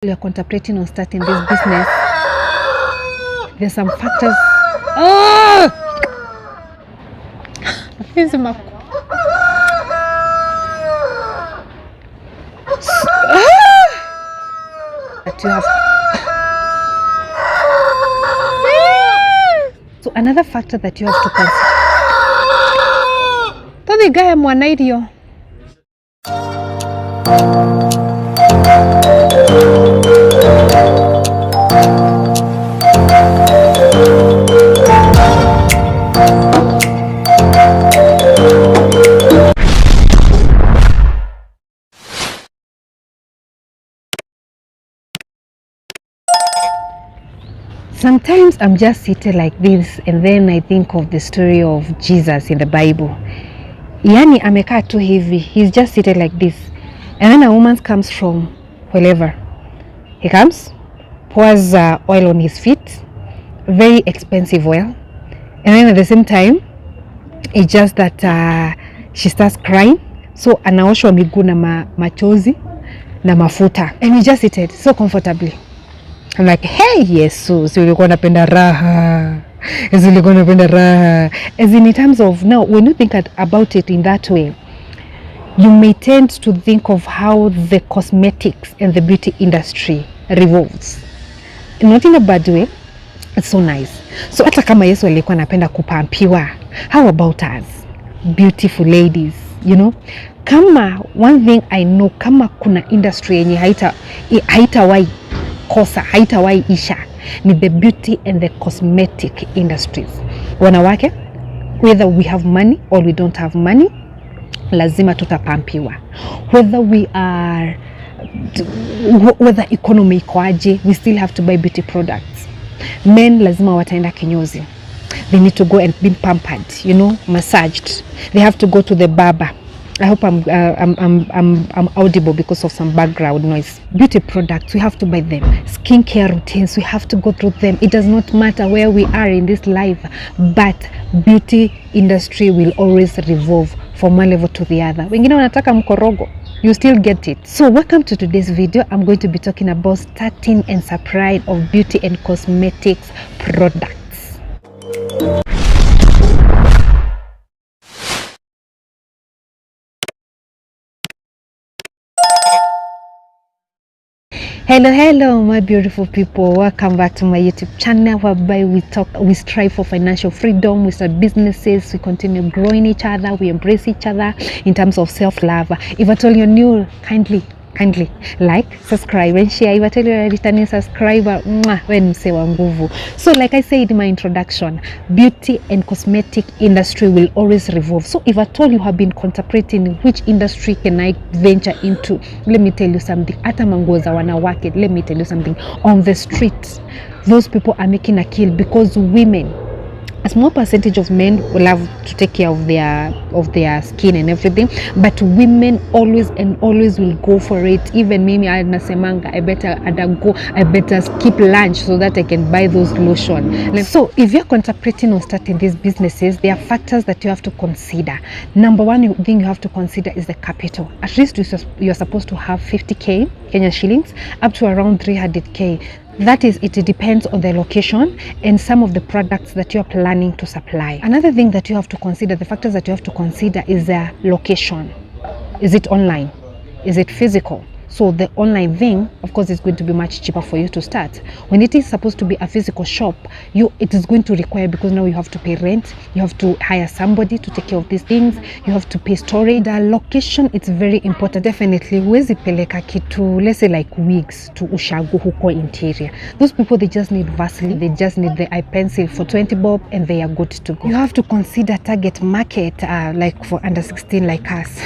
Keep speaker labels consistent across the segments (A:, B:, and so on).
A: You're contemplating on starting this business, there's some factors. Oh! That you have. So another factor that you have to consider. The guy I'm one idea. Sometimes I'm just sitting like this and then I think of the story of Jesus in the Bible. Yani amekaa tu hivi, he's just seated like this. And then a woman comes from wherever. He comes, pours oil on his feet, very expensive oil. And then at the same time, it's just that she starts crying. So anaoshwa miguu na machozi na mafuta. And he just seated so comfortably. I'm like, hey, Yesu, ulikuwa unapenda raha. Ulikuwa unapenda raha. As in terms of, now, when you think about it in that way, you may tend to think of how the cosmetics and the beauty industry revolves. Not in a bad way, it's so nice. So hata kama Yesu alikuwa anapenda kupampiwa, how about us, beautiful ladies, you know? Kama, one thing I know, kama kuna industry yenye haitawai kosa, haitawai isha, ni the beauty and the cosmetic industries. Wanawake, whether we have money or we don't have money, lazima tutapampiwa. Whether economy iko aje, we still have to buy beauty products. Men lazima wataenda kinyozi. They need to go and be pampered, you know, massaged. They have to go to the barber. I hope I'm audible because of some background noise. Beauty products, we have to buy them. Skincare routines, we have to go through them. It does not matter where we are in this life, but beauty industry will always revolve from one level to the other. Wengine wanataka mkorogo, you still get it. So welcome to today's video. I'm going to be talking about starting and supply of beauty and cosmetics products. Hello my beautiful people, welcome back to my YouTube channel whereby we strive for financial freedom, we start businesses, we continue growing each other, we embrace each other in terms of self-love. If at all you're new, kindly like, subscribe and share. If at all you're a returning subscriber, when mse wa nguvu. So like I said in my introduction, beauty and cosmetic industry will always revolve. So if at all you have been contemplating which industry can I venture into, let me tell you something. Hata manguo za wanawake, let me tell you something. On the streets, those people are making a kill because women, a small percentage of men will have to take care of their skin and everything, but women always will go for it. Even mimi nasemanga, I better skip lunch so that I can buy those lotion. So if you're contemplating on starting these businesses, there are factors that you have to consider. Number one thing you have to consider is the capital. At least you're supposed to have 50k Kenya shillings up to around 300k. That is, it depends on the location and some of the products that you are planning to supply. Another thing that you have to consider, the factors that you have to consider is the location. Is it online? Is it physical? So the online thing, of course, is going to be much cheaper for you to start. When it is supposed to be a physical shop, it is going to require, because now you have to pay rent, you have to hire somebody to take care of these things, you have to pay storage. The location, it's very important. Definitely, huwezi peleka kitu, let's say like wigs to ushago huko interior. Those people, they just need Vaseline, they just need the eye pencil for 20 bob and they are good to go. You have to consider target market, like for under 16 like us.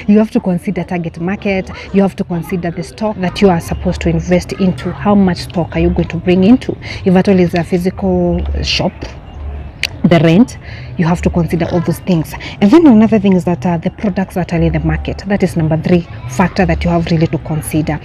A: You have to consider target market, you have to consider the stock that you are supposed to invest into. How much stock are you going to bring into? If at all is a physical shop, the rent, You have to consider all those things. And then another thing is that the products that are in the market, that is number 3 factor that you have really to consider.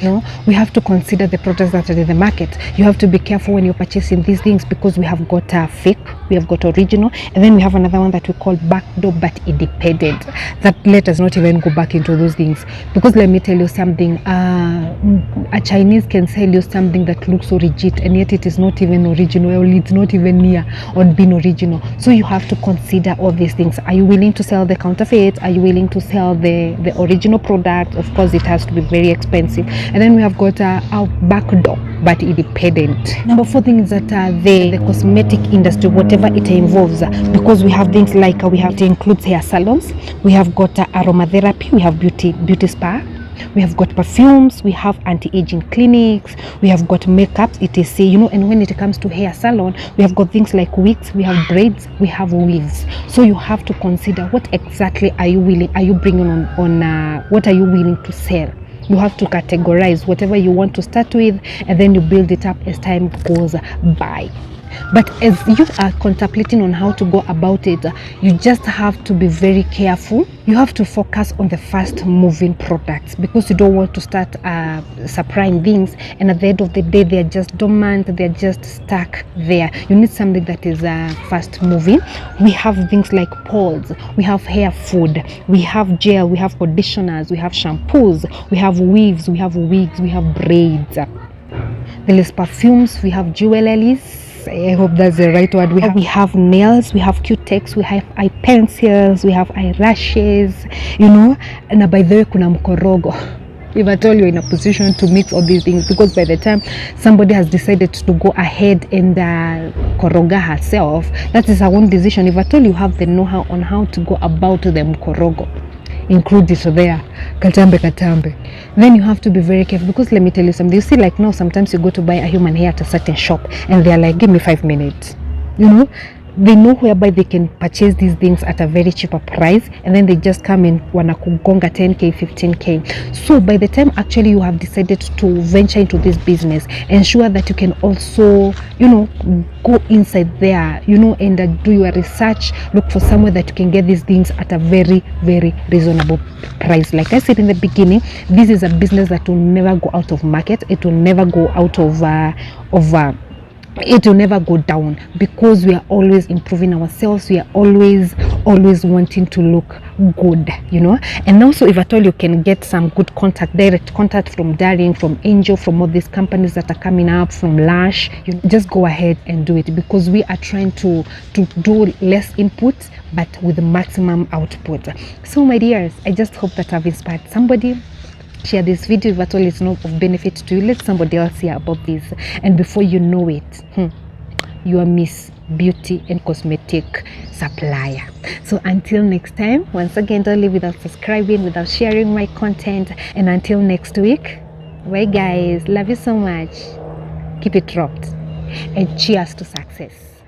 A: We have to consider the products that are in the market. You have to be careful when you're purchasing these things, because we have got fake, we have got original, and then we have another one that we call backdoor but independent. That let us not even go back into those things, because let me tell you something, a Chinese can sell you something that looks so legit, and yet it is not even original, or it's not even near on being original. So you have to consider all these things. Are you willing to sell the counterfeit? Are you willing to sell the original product? Of course, it has to be very expensive. And then we have got our backdoor but independent. Number 4 thing is that the cosmetic industry, whatever it involves, because we have things like it includes hair salons, we have got aromatherapy, we have beauty spa, we have got perfumes, we have anti-aging clinics, we have got makeups, etc. And when it comes to hair salon, we have got things like wigs, we have braids, we have weaves. So you have to consider what exactly are you bringing on what are you willing to sell. You have to categorize whatever you want to start with, and then you build it up as time goes by. But as you are contemplating on how to go about it, you just have to be very careful. You have to focus on the fast moving products, because you don't want to start supplying things and at the end of the day they're just dormant, they're just stuck there. You need something that is fast moving. We have things like pods, we have hair food, we have gel, we have conditioners, we have shampoos, we have weaves, we have wigs, we have braids. There is perfumes, we have jewelries. I hope that's the right word. We have nails, we have Q-Tex, we have eye pencils, we have eyelashes, and by the way kuna mkorogo. If at all you're in a position to mix all these things, because by the time somebody has decided to go ahead and koroga herself, that is her own decision. If at all you have the know-how on how to go about the mkorogo, include it there, katambe, then you have to be very careful, because let me tell you something. You see, like now sometimes you go to buy a human hair at a certain shop and they're like, give me 5 minutes. They know whereby they can purchase these things at a very cheaper price, and then they just come in wanakugonga 10k 15k. So by the time actually you have decided to venture into this business, ensure that you can also go inside there and do your research. Look for somewhere that you can get these things at a very, very reasonable price. Like I said in the beginning, this is a business that will never go out of market. It will never go out of it will never go down, because we are always improving ourselves. We are always wanting to look good, and also if at all you can get some good direct contact from Daring, from Angel, from all these companies that are coming up, from Lash, just go ahead and do it, because we are trying to do less input but with the maximum output. So my dears, I just hope that I've inspired somebody. Share this video if at all it's not of benefit to you. Let somebody else hear about this, and before you know it, you are Miss Beauty and Cosmetic Supplier. So until next time, once again, don't leave without subscribing, without sharing my content, and until next week, bye guys. Love you so much. Keep it dropped, and cheers to success.